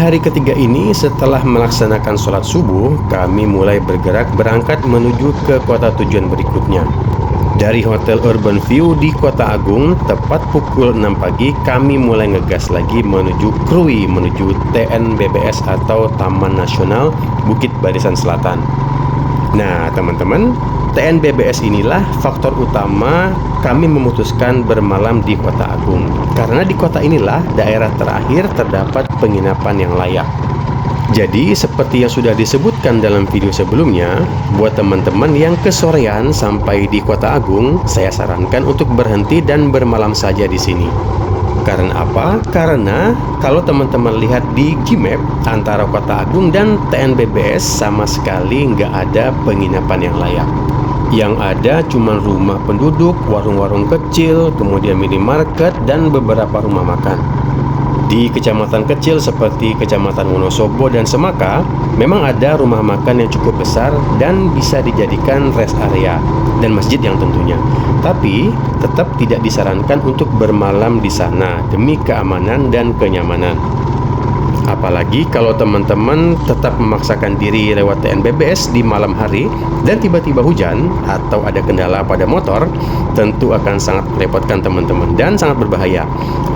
hari ketiga ini, setelah melaksanakan sholat subuh, kami mulai berangkat menuju ke kota tujuan berikutnya. Dari Hotel Urban View di Kota Agung, tepat pukul 6 pagi, kami mulai ngegas lagi menuju Krui, menuju TNBBS atau Taman Nasional Bukit Barisan Selatan. Nah, teman-teman, TNBBS inilah faktor utama kami memutuskan bermalam di Kota Agung. Karena di kota inilah daerah terakhir terdapat penginapan yang layak. Jadi, seperti yang sudah disebutkan dalam video sebelumnya, buat teman-teman yang kesorean sampai di Kota Agung, saya sarankan untuk berhenti dan bermalam saja di sini. Karena apa? Karena kalau teman-teman lihat di Gmap, antara Kota Agung dan TNBBS sama sekali nggak ada penginapan yang layak. Yang ada cuma rumah penduduk, warung-warung kecil, kemudian minimarket, dan beberapa rumah makan. Di kecamatan kecil seperti Kecamatan Wonosobo dan Semaka, memang ada rumah makan yang cukup besar dan bisa dijadikan rest area dan masjid yang tentunya. Tapi tetap tidak disarankan untuk bermalam di sana demi keamanan dan kenyamanan. Apalagi kalau teman-teman tetap memaksakan diri lewat TNBBS di malam hari dan tiba-tiba hujan atau ada kendala pada motor, tentu akan sangat merepotkan teman-teman dan sangat berbahaya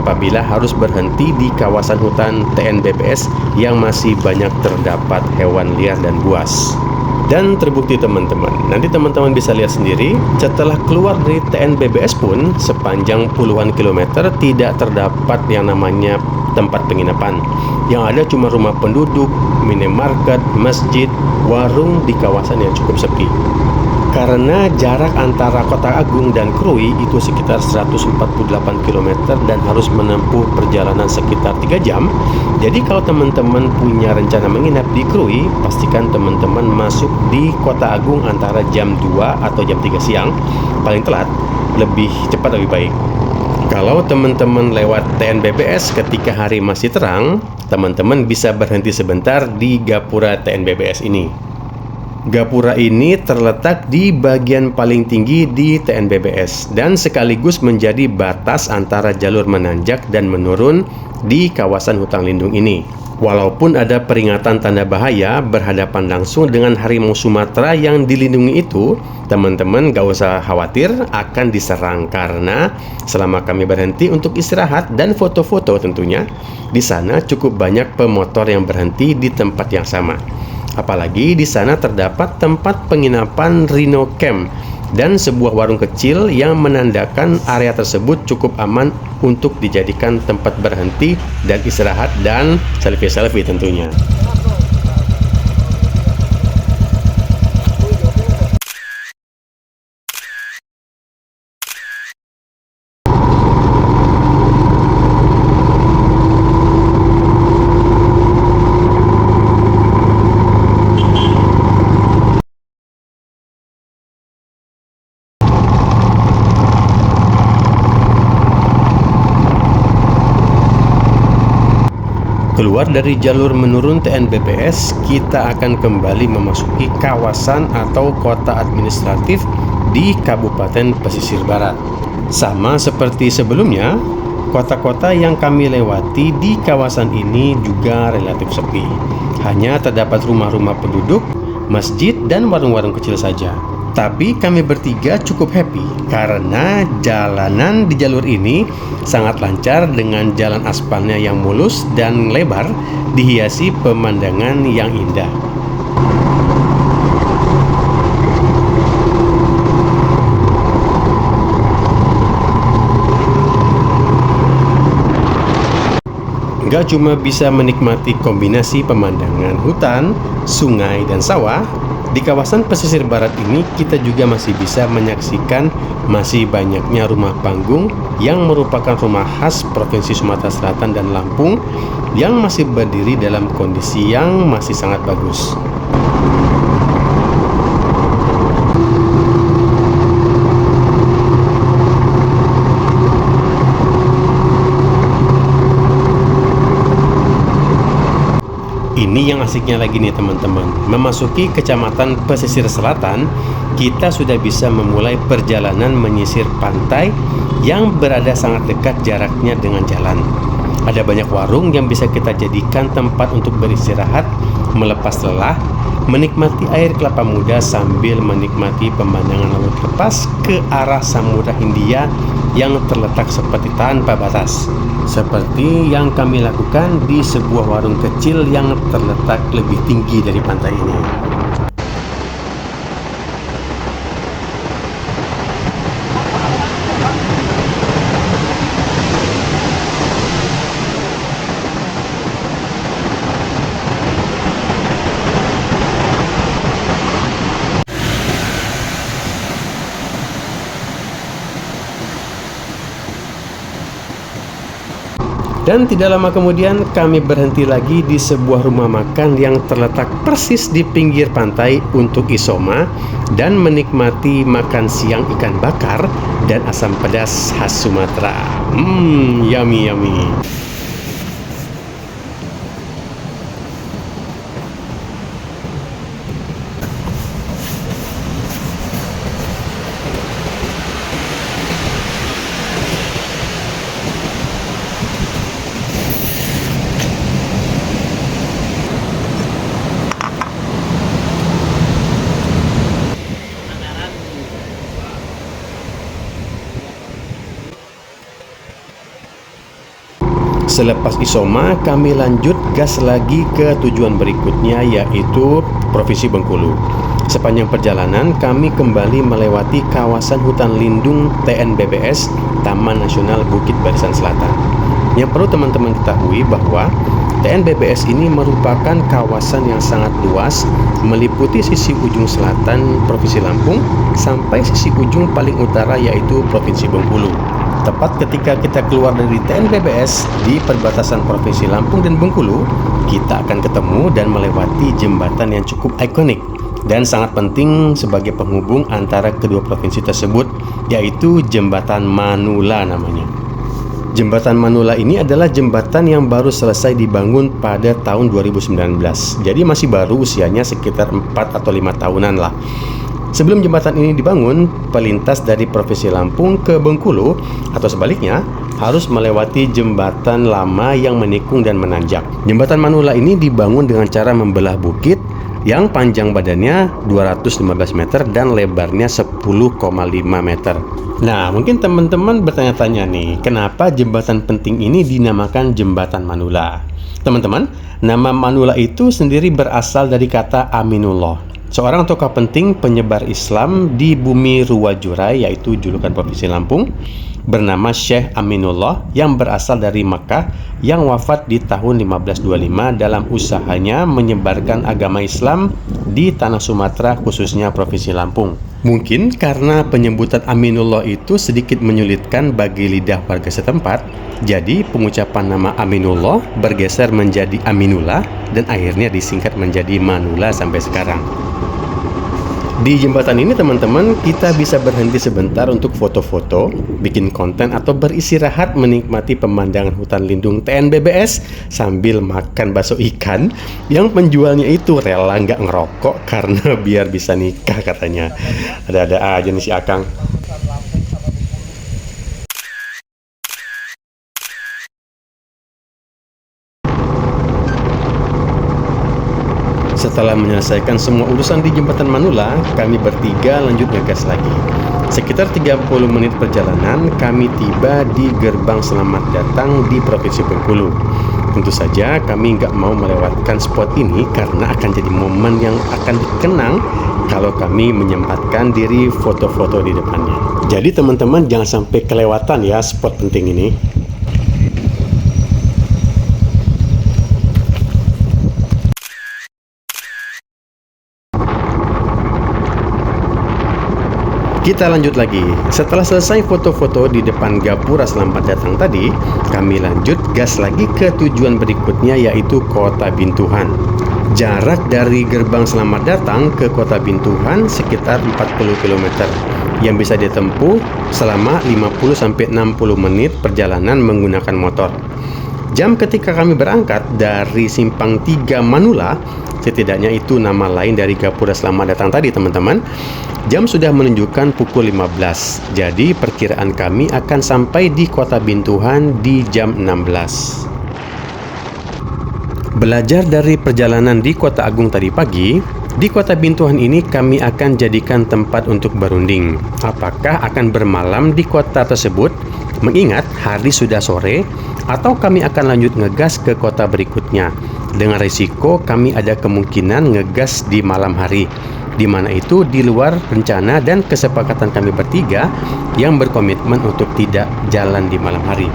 apabila harus berhenti di kawasan hutan TNBBS yang masih banyak terdapat hewan liar dan buas. Dan terbukti teman-teman, nanti teman-teman bisa lihat sendiri, setelah keluar dari TNBBS pun sepanjang puluhan kilometer tidak terdapat yang namanya tempat penginapan. Yang ada cuma rumah penduduk, minimarket, masjid, warung di kawasan yang cukup sepi. Karena jarak antara Kota Agung dan Krui itu sekitar 148 km dan harus menempuh perjalanan sekitar 3 jam. Jadi kalau teman-teman punya rencana menginap di Krui, pastikan teman-teman masuk di Kota Agung antara jam 2 atau jam 3 siang. Paling telat, lebih cepat lebih baik. Kalau teman-teman lewat TNBBS ketika hari masih terang, teman-teman bisa berhenti sebentar di Gapura TNBBS ini. Gapura ini terletak di bagian paling tinggi di TNBBS dan sekaligus menjadi batas antara jalur menanjak dan menurun di kawasan hutan lindung ini. Walaupun ada peringatan tanda bahaya berhadapan langsung dengan harimau Sumatera yang dilindungi itu, teman-teman gak usah khawatir akan diserang karena selama kami berhenti untuk istirahat dan foto-foto tentunya, di sana cukup banyak pemotor yang berhenti di tempat yang sama. Apalagi di sana terdapat tempat penginapan Rhino Camp dan sebuah warung kecil yang menandakan area tersebut cukup aman untuk dijadikan tempat berhenti dan istirahat dan selfie-selfie tentunya. Keluar dari jalur menurun TNBBS, kita akan kembali memasuki kawasan atau kota administratif di Kabupaten Pesisir Barat. Sama seperti sebelumnya, kota-kota yang kami lewati di kawasan ini juga relatif sepi. Hanya terdapat rumah-rumah penduduk, masjid, dan warung-warung kecil saja. Tapi kami bertiga cukup happy karena jalanan di jalur ini sangat lancar dengan jalan aspalnya yang mulus dan lebar, dihiasi pemandangan yang indah. Nggak cuma bisa menikmati kombinasi pemandangan hutan, sungai, dan sawah, di kawasan pesisir barat ini kita juga masih bisa menyaksikan masih banyaknya rumah panggung yang merupakan rumah khas Provinsi Sumatera Selatan dan Lampung yang masih berdiri dalam kondisi yang masih sangat bagus. Ini yang asiknya lagi nih teman-teman. Memasuki Kecamatan Pesisir Selatan, kita sudah bisa memulai perjalanan menyisir pantai yang berada sangat dekat jaraknya dengan jalan. Ada banyak warung yang bisa kita jadikan tempat untuk beristirahat, melepas lelah, menikmati air kelapa muda sambil menikmati pemandangan laut lepas ke arah Samudra Hindia yang terletak seperti tanpa batas. Seperti yang kami lakukan di sebuah warung kecil yang terletak lebih tinggi dari pantai ini. Dan tidak lama kemudian kami berhenti lagi di sebuah rumah makan yang terletak persis di pinggir pantai untuk isoma dan menikmati makan siang ikan bakar dan asam pedas khas Sumatera. Yummy yummy. Selepas isoma, kami lanjut gas lagi ke tujuan berikutnya, yaitu Provinsi Bengkulu. Sepanjang perjalanan, kami kembali melewati kawasan hutan lindung TNBBS Taman Nasional Bukit Barisan Selatan. Yang perlu teman-teman ketahui bahwa TNBBS ini merupakan kawasan yang sangat luas, meliputi sisi ujung selatan Provinsi Lampung sampai sisi ujung paling utara, yaitu Provinsi Bengkulu. Tepat ketika kita keluar dari TNBBS di perbatasan Provinsi Lampung dan Bengkulu, kita akan ketemu dan melewati jembatan yang cukup ikonik dan sangat penting sebagai penghubung antara kedua provinsi tersebut, yaitu Jembatan Manula namanya. Jembatan Manula ini adalah jembatan yang baru selesai dibangun pada tahun 2019. Jadi masih baru, usianya sekitar 4 atau 5 tahunan lah. Sebelum jembatan ini dibangun, pelintas dari Provinsi Lampung ke Bengkulu atau sebaliknya harus melewati jembatan lama yang menikung dan menanjak. Jembatan Manula ini dibangun dengan cara membelah bukit yang panjang badannya 215 meter dan lebarnya 10,5 meter. Nah, mungkin teman-teman bertanya-tanya nih, kenapa jembatan penting ini dinamakan Jembatan Manula? Teman-teman, nama Manula itu sendiri berasal dari kata Aminullah, seorang tokoh penting penyebar Islam di bumi Ruwajurai, yaitu julukan Provinsi Lampung, bernama Syekh Aminullah yang berasal dari Makkah yang wafat di tahun 1525 dalam usahanya menyebarkan agama Islam di tanah Sumatera, khususnya Provinsi Lampung. Mungkin karena penyebutan Aminullah itu sedikit menyulitkan bagi lidah warga setempat, jadi pengucapan nama Aminullah bergeser menjadi Aminullah dan akhirnya disingkat menjadi Manula sampai sekarang. Di jembatan ini teman-teman, kita bisa berhenti sebentar untuk foto-foto, bikin konten atau beristirahat menikmati pemandangan hutan lindung TNBBS sambil makan bakso ikan yang penjualnya itu rela nggak ngerokok karena biar bisa nikah katanya. Ada-ada aja nih si Akang. Setelah menyelesaikan semua urusan di Jembatan Manula, kami bertiga lanjut ngegas lagi. Sekitar 30 menit perjalanan, kami tiba di gerbang selamat datang di Provinsi Bengkulu. Tentu saja kami nggak mau melewatkan spot ini karena akan jadi momen yang akan dikenang kalau kami menyempatkan diri foto-foto di depannya. Jadi teman-teman jangan sampai kelewatan ya spot penting ini. Kita lanjut lagi. Setelah selesai foto-foto di depan Gapura Selamat Datang tadi, kami lanjut gas lagi ke tujuan berikutnya, yaitu Kota Bintuhan. Jarak dari gerbang Selamat Datang ke Kota Bintuhan sekitar 40 km yang bisa ditempuh selama 50-60 menit perjalanan menggunakan motor. Jam ketika kami berangkat dari Simpang 3 Manula, setidaknya itu nama lain dari Gapura Selamat Datang tadi teman-teman, jam sudah menunjukkan pukul 15. Jadi perkiraan kami akan sampai di Kota Bintuhan di jam 16. Belajar dari perjalanan di Kota Agung tadi pagi, di Kota Bintuhan ini kami akan jadikan tempat untuk berunding. Apakah akan bermalam di kota tersebut, mengingat hari sudah sore, atau kami akan lanjut ngegas ke kota berikutnya, dengan risiko kami ada kemungkinan ngegas di malam hari, di mana itu di luar rencana dan kesepakatan kami bertiga yang berkomitmen untuk tidak jalan di malam hari.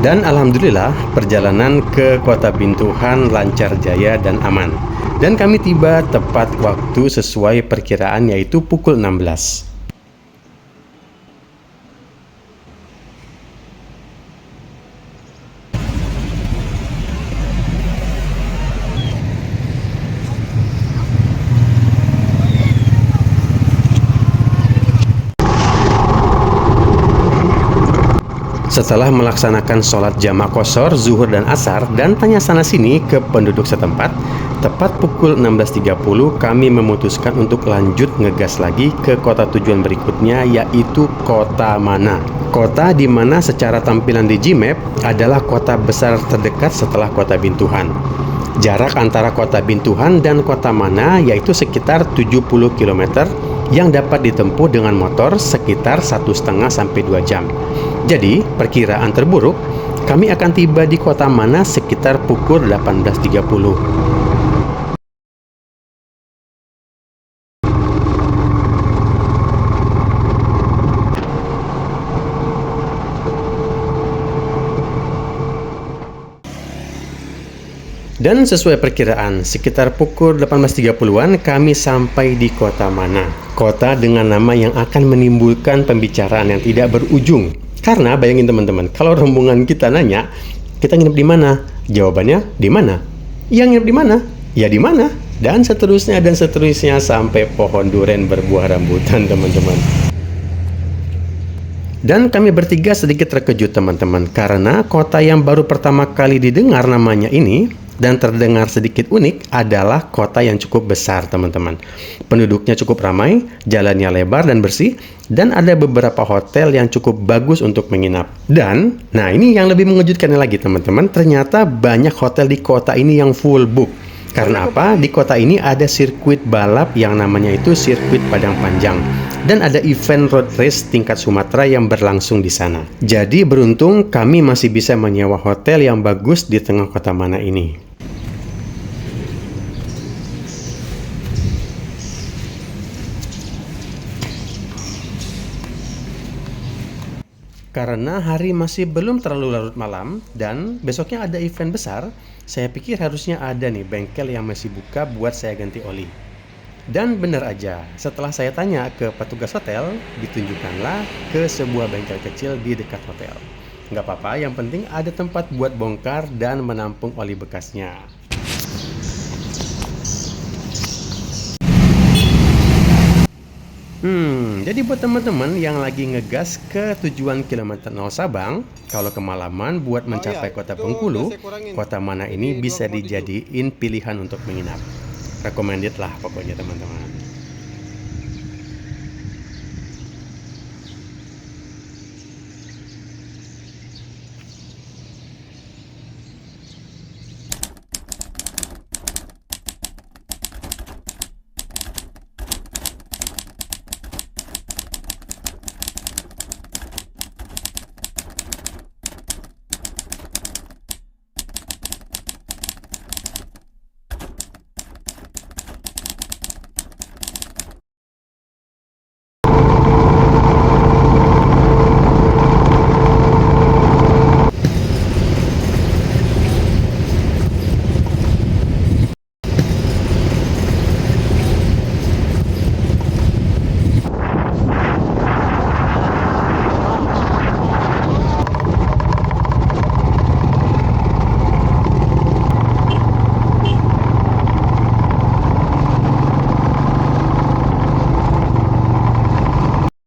Dan alhamdulillah perjalanan ke Kota Bintuhan lancar jaya dan aman. Dan kami tiba tepat waktu sesuai perkiraan, yaitu pukul 16. Setelah melaksanakan sholat jamak qashar, zuhur dan asar, dan tanya sana-sini ke penduduk setempat, tepat pukul 16.30 kami memutuskan untuk lanjut ngegas lagi ke kota tujuan berikutnya, yaitu Kota Mana. Kota di mana secara tampilan di Gmap adalah kota besar terdekat setelah Kota Bintuhan. Jarak antara Kota Bintuhan dan Kota Mana yaitu sekitar 70 km yang dapat ditempuh dengan motor sekitar 1,5 sampai 2 jam. Jadi, perkiraan terburuk, kami akan tiba di Kota Mana sekitar pukul 18.30. Dan sesuai perkiraan, sekitar pukul 18.30-an kami sampai di Kota Mana. Kota dengan nama yang akan menimbulkan pembicaraan yang tidak berujung. Karena bayangin teman-teman, kalau rombongan kita nanya, kita nginep di mana? Jawabannya di mana? Yang nginep di mana? Ya di mana? Dan seterusnya sampai pohon duren berbuah rambutan, teman-teman. Dan kami bertiga sedikit terkejut, teman-teman, karena kota yang baru pertama kali didengar namanya ini dan terdengar sedikit unik adalah kota yang cukup besar, teman-teman. Penduduknya cukup ramai, jalannya lebar dan bersih, dan ada beberapa hotel yang cukup bagus untuk menginap. Dan, nah ini yang lebih mengejutkan lagi, teman-teman, ternyata banyak hotel di kota ini yang full book. Karena apa? Di kota ini ada sirkuit balap yang namanya itu sirkuit Padang Panjang. Dan ada event road race tingkat Sumatera yang berlangsung di sana. Jadi beruntung kami masih bisa menyewa hotel yang bagus di tengah Kota Mana ini. Karena hari masih belum terlalu larut malam dan besoknya ada event besar, saya pikir harusnya ada nih bengkel yang masih buka buat saya ganti oli. Dan benar aja, setelah saya tanya ke petugas hotel, ditunjukkanlah ke sebuah bengkel kecil di dekat hotel. Nggak apa-apa, yang penting ada tempat buat bongkar dan menampung oli bekasnya. Jadi buat teman-teman yang lagi ngegas ke tujuan kilometer 0 Sabang, kalau kemalaman buat mencapai Kota Bengkulu, Kota Mana ini bisa dijadiin pilihan untuk menginap. Recommended lah pokoknya, teman-teman.